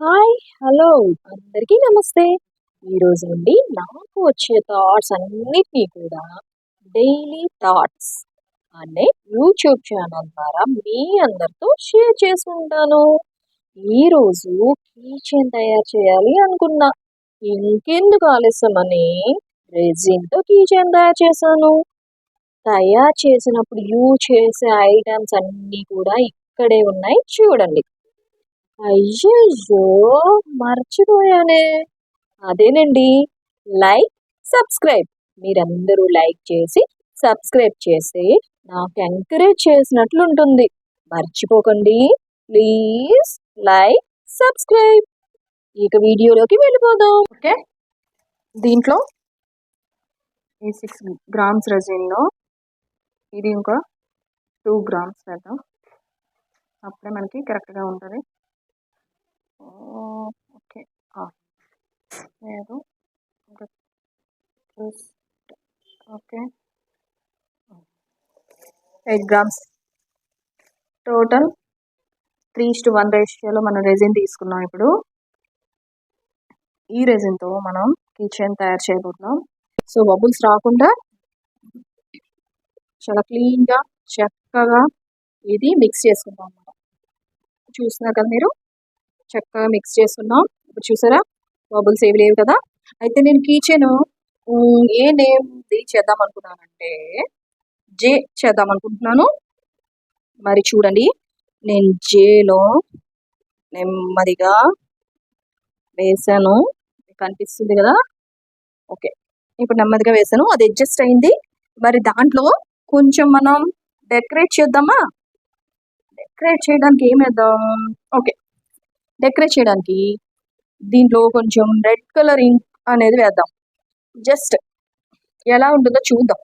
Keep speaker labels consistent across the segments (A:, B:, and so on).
A: Hi! Hello! అందరికీ నమస్తే. ఈరోజు నుండి నాకు వచ్చే థాట్స్ అన్నిటిని కూడా డైలీ థాట్స్ అనే యూట్యూబ్ ఛానల్ ద్వారా మీ అందరితో షేర్ చేసుకుంటాను. ఈరోజు కీచెయిన్ తయారు చేయాలి అనుకున్నా. ఇంకెందుకు ఆలస్యం అని రెజిన్‌తో కీచెయిన్ తయారు చేశాను. తయారు చేసినప్పుడు యూజ్ చేసే ఐటెమ్స్ అన్నీ కూడా ఇక్కడే ఉన్నాయి చూడండి. అయ్యయ్యో! మర్చిపోయానే. అదేనండి. Like, subscribe. మీరందరూ లైక్ చేసి, సబ్స్క్రైబ్ చేస్తే నాకు ఎంకరేజ్ చేసినట్లుంటుంది. మర్చిపోకండి. Please like, subscribe. ఇక వీడియోలోకి వెళ్ళిపోదాం.
B: ఓకే, దీంట్లో ఈ 6 గ్రామ్స్ రెజిన్లో ఇది ఇంకా 2 గ్రామ్స్ వేద్దాం. అప్పుడే మనకి కరెక్ట్గా ఉంటుంది. ఓకే, లేదు ఇంకా ఓకే 8 గ్రామ్స్ టోటల్ 3:1 రేషియోలో మనం రెజిన్ తీసుకున్నాం. ఇప్పుడు ఈ రెజిన్తో మనం కీచెయిన్ తయారు చేయబోతున్నాం. సో బబుల్స్ రాకుండా చాలా క్లీన్గా చక్కగా ఇది మిక్స్ చేసుకుంటాం అన్నమాట. చూస్తున్నారు కదా మీరు, చక్కగా మిక్స్ చేసుకున్నాం. ఇప్పుడు చూసారా బబుల్స్ ఏవి లేవు కదా. అయితే నేను కీచెయిన్ ఏ నేమ్ది చేద్దాం అనుకున్నానంటే జే చేద్దాం అనుకుంటున్నాను. మరి చూడండి, నేను జేలో నెమ్మదిగా వేసాను, కనిపిస్తుంది కదా. ఓకే, ఇప్పుడు నెమ్మదిగా వేసాను, అది అడ్జస్ట్ అయింది. మరి దాంట్లో కొంచెం మనం డెకరేట్ చేద్దామా? డెకరేట్ చేయడానికి ఏం వేద్దాం? ఓకే, డెకరేట్ చేయడానికి దీంట్లో కొంచెం రెడ్ కలర్ ఇంక్ అనేది వేద్దాం. జస్ట్ ఎలా ఉంటుందో చూద్దాం.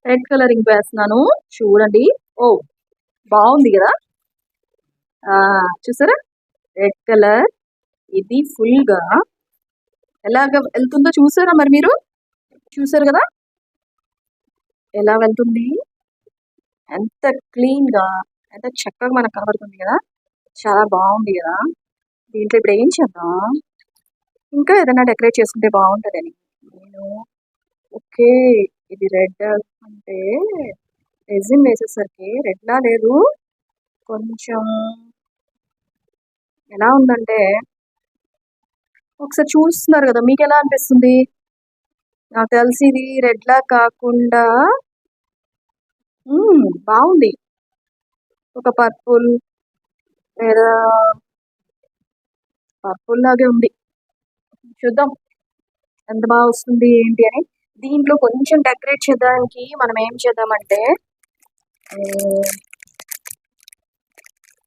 B: రెడ్ కలర్ ఇంక్ వేస్తున్నాను, చూడండి. ఓ, బాగుంది కదా. చూసారా రెడ్ కలర్, ఇది ఫుల్గా ఎలాగ వెళ్తుందో చూసారా? మరి మీరు చూసారు కదా ఎలా వెళ్తుంది, ఎంత క్లీన్గా, ఎంత చక్కగా మనకు కనబడుతుంది కదా. చాలా బాగుంది కదా. దీంట్లో ఇప్పుడు ఏం చేద్దాం, ఇంకా ఏదైనా డెకరేట్ చేసుకుంటే బాగుంటుందని నేను. ఓకే, ఇది రెడ్ అంటే రెజిన్ వేసేసరికి రెడ్లా లేదు, కొంచెం ఎలా ఉందంటే, ఒకసారి చూస్తున్నారు కదా, మీకు ఎలా అనిపిస్తుంది? నాకు తెలిసి ఇది రెడ్లా కాకుండా బాగుంది, ఒక పర్పుల్ లేదా పర్పుల్ లాగే ఉంది. చూద్దాం ఎంత బాగా వస్తుంది ఏంటి అని. దీంట్లో కొంచెం డెకరేట్ చేయడానికి మనం ఏం చేద్దామంటే,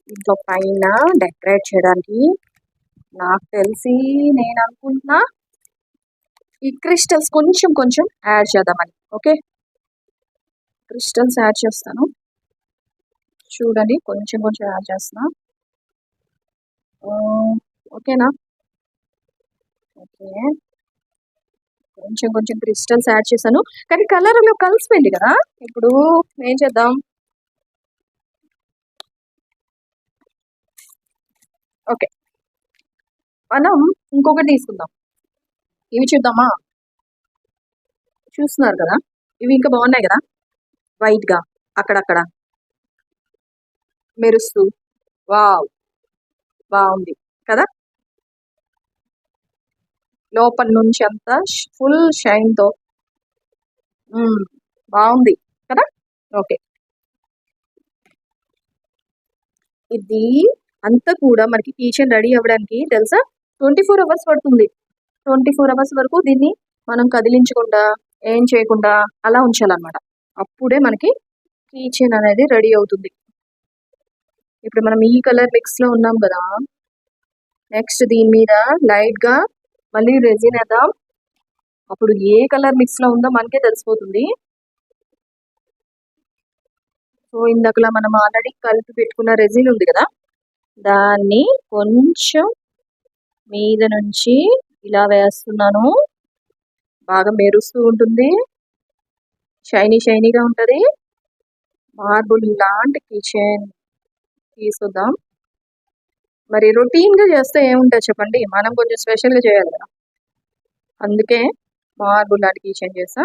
B: దీంట్లో పైన డెకరేట్ చేయడానికి నాకు తెలిసి నేను అనుకుంటున్నా ఈ క్రిస్టల్స్ కొంచెం కొంచెం యాడ్ చేద్దామని. ఓకే, క్రిస్టల్స్ యాడ్ చేస్తాను, చూడండి. కొంచెం కొంచెం యాడ్ చేస్తున్నా. ఓకేనా? ఓకే, కొంచెం కొంచెం క్రిస్టల్స్ యాడ్ చేశాను, కానీ కలర్లో కలిసిపోయింది కదా. ఇప్పుడు ఏం చేద్దాం? ఓకే, మనం ఇంకొకటి తీసుకుందాం. ఇవి చూద్దామా? చూస్తున్నారు కదా, ఇవి ఇంకా బాగున్నాయి కదా, వైట్గా అక్కడక్కడ మెరుస్తూ. వావ్, బాగుంది కదా. లోపల నుంచి అంతా ఫుల్ షైన్తో బాగుంది కదా. ఓకే, ఇది అంతా కూడా మనకి కీచెయిన్ రెడీ అవ్వడానికి తెలుసా 24 అవర్స్ పడుతుంది. 24 అవర్స్ వరకు దీన్ని మనం కదిలించకుండా, ఏం చేయకుండా అలా ఉంచాలన్నమాట. అప్పుడే మనకి కీచెయిన్ అనేది రెడీ అవుతుంది. ఇప్పుడు మనం ఈ కలర్ మిక్స్లో ఉన్నాం కదా. నెక్స్ట్ దీని మీద లైట్గా మళ్ళీ రెజిన్ వేద్దాం. అప్పుడు ఏ కలర్ మిక్స్లో ఉందో మనకే తెలిసిపోతుంది. సో ఇందాకలా మనం ఆల్రెడీ కలిపి పెట్టుకున్న రెజిన్ ఉంది కదా, దాన్ని కొంచెం మీద నుంచి ఇలా వేస్తున్నాను. బాగా మెరుస్తూ ఉంటుంది, షైనీగా ఉంటుంది. మార్బుల్ లాంటి కీచెయిన్ తీసుకుందాం. మరి రొటీన్గా చేస్తే ఏముంటుంది చెప్పండి, మనం కొంచెం స్పెషల్గా చేయాలి కదా. అందుకే మార్బుల్ లాంటి కిచెన్ చేసా.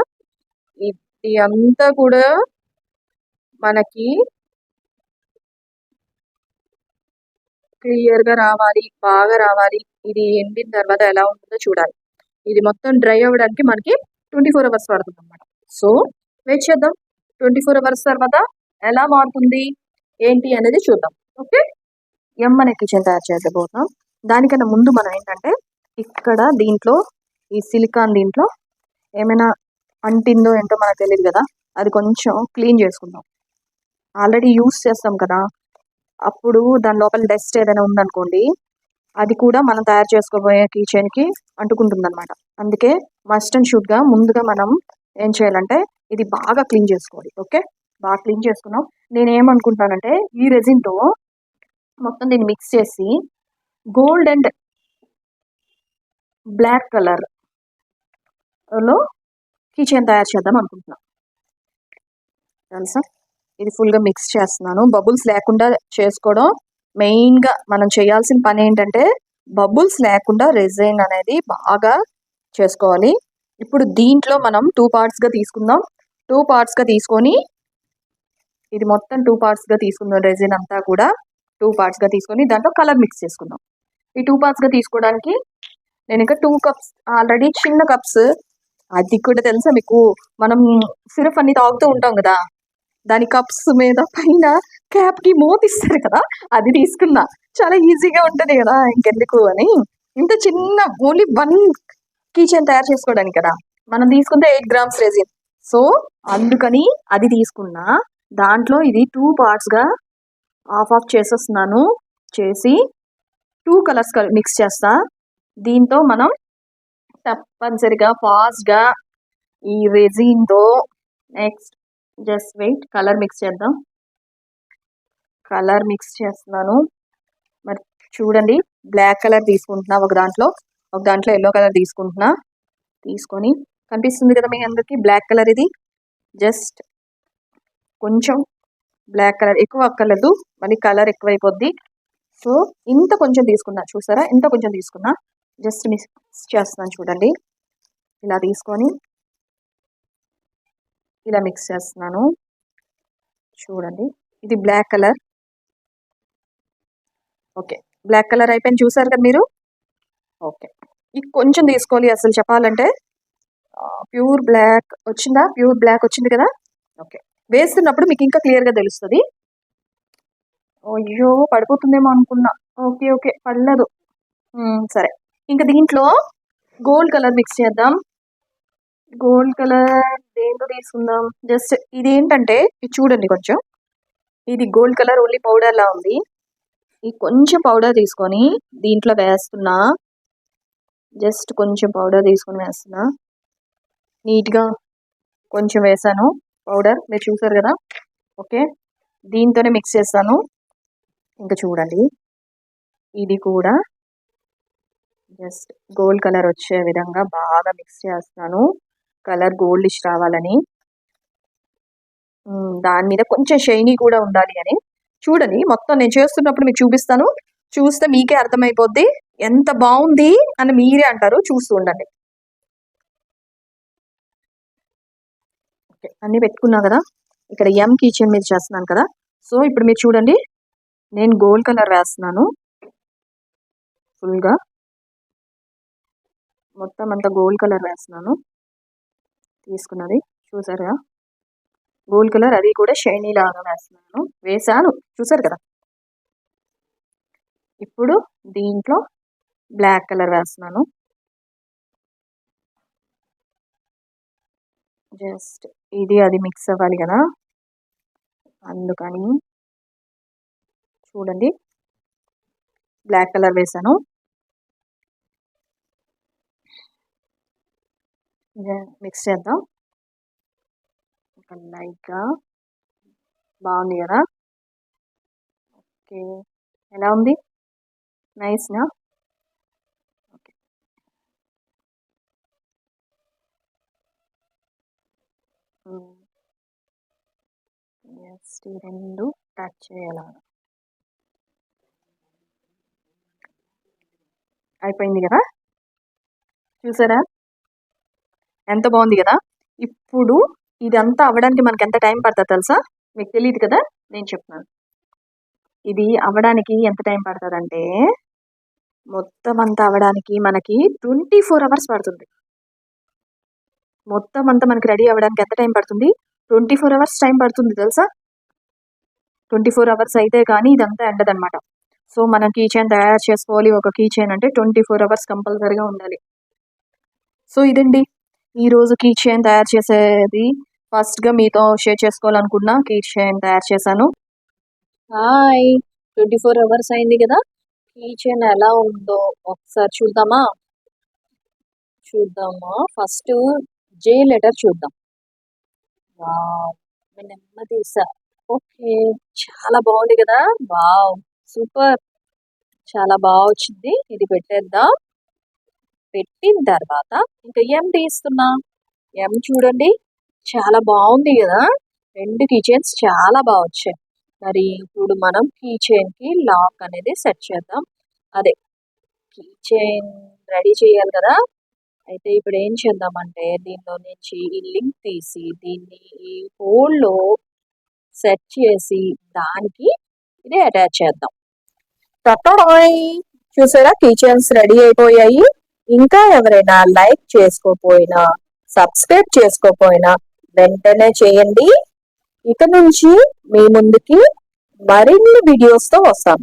B: ఇది అంతా కూడా మనకి క్లియర్గా రావాలి, బాగా రావాలి. ఇది ఎండిన తర్వాత ఎలా ఉంటుందో చూడాలి. ఇది మొత్తం డ్రై అవ్వడానికి మనకి 24 అవర్స్ పడుతుంది అనమాట. సో వెయిట్ చేద్దాం, 24 అవర్స్ తర్వాత ఎలా మారుతుంది ఏంటి అనేది చూద్దాం. ఓకే, ఎమ్మనే కిచెన్ తయారు చేయబోతాం. దానికన్నా ముందు మనం ఏంటంటే ఇక్కడ దీంట్లో ఈ సిలికాన్ దీంట్లో ఏమైనా అంటిందో ఏంటో మనకు తెలియదు కదా, అది కొంచెం క్లీన్ చేసుకుందాం. ఆల్రెడీ యూస్ చేస్తాం కదా, అప్పుడు దాని లోపల డస్ట్ ఏదైనా ఉందనుకోండి, అది కూడా మనం తయారు చేసుకోబోయే కిచెన్కి అంటుకుంటుంది అనమాట. అందుకే మస్ట్ అండ్ షుడ్గా ముందుగా మనం ఏం చేయాలంటే ఇది బాగా క్లీన్ చేసుకోవాలి. ఓకే, బాగా క్లీన్ చేసుకున్నాం. నేను ఏమనుకుంటానంటే ఈ రెజిన్తో మొత్తం దీన్ని మిక్స్ చేసి గోల్డ్ అండ్ బ్లాక్ కలర్లో కిచెన్ తయారు చేద్దాం అనుకుంటున్నాను. తెలుసా, ఇది ఫుల్గా మిక్స్ చేస్తున్నాను. బబుల్స్ లేకుండా చేసుకోవడం మెయిన్గా మనం చేయాల్సిన పని ఏంటంటే బబుల్స్ లేకుండా రెజిన్ అనేది బాగా చేసుకోవాలి. ఇప్పుడు దీంట్లో మనం 2 పార్ట్స్గా తీసుకుందాం. 2 పార్ట్స్గా తీసుకొని ఇది మొత్తం 2 పార్ట్స్గా తీసుకుందాం. రెజిన్ అంతా కూడా 2 పార్ట్స్గా తీసుకొని దాంట్లో కలర్ మిక్స్ చేసుకుందాం. ఈ 2 పార్ట్స్గా తీసుకోవడానికి నేను ఇంకా 2 కప్స్ ఆల్రెడీ చిన్న కప్స్, అది కూడా తెలుసా మీకు, మనం సిరప్ అన్ని తాగుతూ ఉంటాం కదా, దాని కప్స్ మీద పైన క్యాప్కి మోతిస్తారు కదా, అది తీసుకున్నా. చాలా ఈజీగా ఉంటుంది కదా, ఇంకెందుకు అని. ఇంత చిన్న ఓన్లీ 1 కిచెన్ తయారు చేసుకోవడానికి కదా, మనం తీసుకుంటే 8 గ్రామ్స్ రెజిన్. సో అందుకని అది తీసుకున్నా. దాంట్లో ఇది 2 పార్ట్స్గా ఆఫ్ చేసేస్తున్నాను. చేసి 2 కలర్స్ మిక్స్ చేస్తా. దీంతో మనం తప్పనిసరిగా ఫాస్ట్గా ఈ రెజిన్తో next just wait colour mix చేద్దాం. కలర్ మిక్స్ చేస్తున్నాను. మరి చూడండి, బ్లాక్ కలర్ తీసుకుంటున్నా ఒక దాంట్లో ఎల్లో కలర్ తీసుకుంటున్నా. తీసుకొని కనిపిస్తుంది కదా మీ అందరికి బ్లాక్ కలర్, ఇది జస్ట్ కొంచెం బ్లాక్ కలర్ ఎక్కువ అక్కర్లేదు, మళ్ళీ కలర్ ఎక్కువైపోద్ది. సో ఇంత కొంచెం తీసుకున్నా, చూసారా, ఇంత కొంచెం తీసుకున్నా. జస్ట్ మిక్స్ చేస్తున్నాను చూడండి. ఇలా తీసుకొని ఇలా మిక్స్ చేస్తున్నాను చూడండి. ఇది black colour. Okay, black colour అయిపోయింది, చూసారు కదా మీరు. ఓకే, ఇది కొంచెం తీసుకోవాలి. అసలు చెప్పాలంటే ప్యూర్ బ్లాక్ వచ్చిందా, ప్యూర్ బ్లాక్ వచ్చింది కదా. ఓకే, వేస్తున్నప్పుడు మీకు ఇంకా క్లియర్గా తెలుస్తుంది. అయ్యో పడిపోతుందేమో అనుకున్నా. ఓకే ఓకే, పడలేదు. సరే, ఇంకా దీంట్లో గోల్డ్ కలర్ మిక్స్ చేద్దాం. గోల్డ్ కలర్ దేంట్లో తీసుకుందాం, జస్ట్ ఇది ఏంటంటే ఇది చూడండి, కొంచెం ఇది గోల్డ్ కలర్ ఓన్లీ పౌడర్ లా ఉంది. ఈ కొంచెం పౌడర్ తీసుకొని దీంట్లో వేస్తున్నా. జస్ట్ కొంచెం పౌడర్ తీసుకొని వేస్తున్నా. నీట్గా కొంచెం వేసాను పౌడర్, మీరు చూసారు కదా. ఓకే, దీంతోనే మిక్స్ చేస్తాను. ఇంకా చూడండి, ఇది కూడా జస్ట్ గోల్డ్ కలర్ వచ్చే విధంగా బాగా మిక్స్ చేస్తాను. కలర్ గోల్డిష్ రావాలని, దాని మీద కొంచెం షైనీ కూడా ఉండాలి అని. చూడండి, మొత్తం నేను చేస్తున్నప్పుడు మీకు చూపిస్తాను. చూస్తే మీకే అర్థమైపోద్ది ఎంత బాగుంది అని మీరే అంటారు. చూస్తూ ఉండండి. ఓకే, అన్నీ పెట్టుకున్నా కదా. ఇక్కడ ఎం కిచెన్ మీద చేస్తున్నాను కదా. సో ఇప్పుడు మీరు చూడండి, నేను గోల్డ్ కలర్ వేస్తున్నాను ఫుల్గా, మొత్తం అంతా గోల్డ్ కలర్ వేస్తున్నాను. తీసుకున్నది చూసారా, గోల్డ్ కలర్, అది కూడా షైనీ లాగా వేసాను చూసారు కదా. ఇప్పుడు దీంట్లో బ్లాక్ కలర్ వేస్తున్నాను. జస్ట్ ఇది అది మిక్స్ అవ్వాలి కదా, అందుకని చూడండి బ్లాక్ కలర్ వేసాను. మిక్స్ చేద్దాం లైట్గా. బాగుంది కదా. ఓకే, ఎలా ఉంది, నైస్నా. ఓకే, జస్ట్ ఈ రెండు టచ్ చేయాలి. అయిపోయింది కదా, చూసారా ఎంత బాగుంది కదా. ఇప్పుడు ఇదంతా అవ్వడానికి మనకి ఎంత టైం పడుతుంది తెలుసా? మీకు తెలియదు కదా, నేను చెప్తున్నాను. ఇది అవ్వడానికి ఎంత టైం పడుతుంది అంటే, మొత్తం అంతా అవ్వడానికి మనకి 24 అవర్స్ పడుతుంది. మొత్తం అంతా మనకి రెడీ అవ్వడానికి ఎంత టైం పడుతుంది? 24 అవర్స్ టైం పడుతుంది తెలుసా. 24 అవర్స్ అయితే కానీ ఇదంతా ఎండదన్నమాట. సో మనం కీ చైన్ తయారు చేసుకోవాలి. ఒక కీ చైన్ అంటే 24 అవర్స్ కంపల్సరీగా ఉండాలి. సో ఇదండి ఈరోజు కీ చైన్ తయారు చేసేది. ఫస్ట్గా మీతో షేర్ చేసుకోవాలనుకున్నా కీ చైన్ తయారు చేశాను.
A: హాయ్, 24 అవర్స్ అయింది కదా. కీ చైన్ ఎలా ఉందో ఒకసారి చూద్దామా? ఫస్ట్ జే లెటర్ చూద్దాం. వావ్, నేను నెమ్మది తీసా. ఓకే, చాలా బాగుంది కదా. వావ్, సూపర్, చాలా బాగా వచ్చింది. ఇది పెట్టేద్దాం. పెట్టిన తర్వాత ఇంకా ఎం తీస్తున్నా. ఎం చూడండి, చాలా బాగుంది కదా. 2 కీ చైన్స్ చాలా బాగా వచ్చాయి. మరి ఇప్పుడు మనం కీ చైన్ కి లాక్ అనేది సెట్ చేద్దాం. అదే కీ చైన్ రెడీ చేయాలి కదా. అయితే ఇప్పుడు ఏం చేద్దామంటే, దీనిలో నుంచి ఈ లింక్ తీసి దీన్ని ఈ హోల్లో సెట్ చేసి దానికి ఇది అటాచ్ చేద్దాం. చూసారా, కీ చైన్స్ రెడీ అయిపోయాయి. ఇంకా ఎవరైనా లైక్ చేసుకోపోయినా, సబ్స్క్రైబ్ చేసుకోపోయినా వెంటనే చేయండి. ఇక నుంచి మీ ముందుకి మరిన్ని వీడియోస్ తో వస్తాం.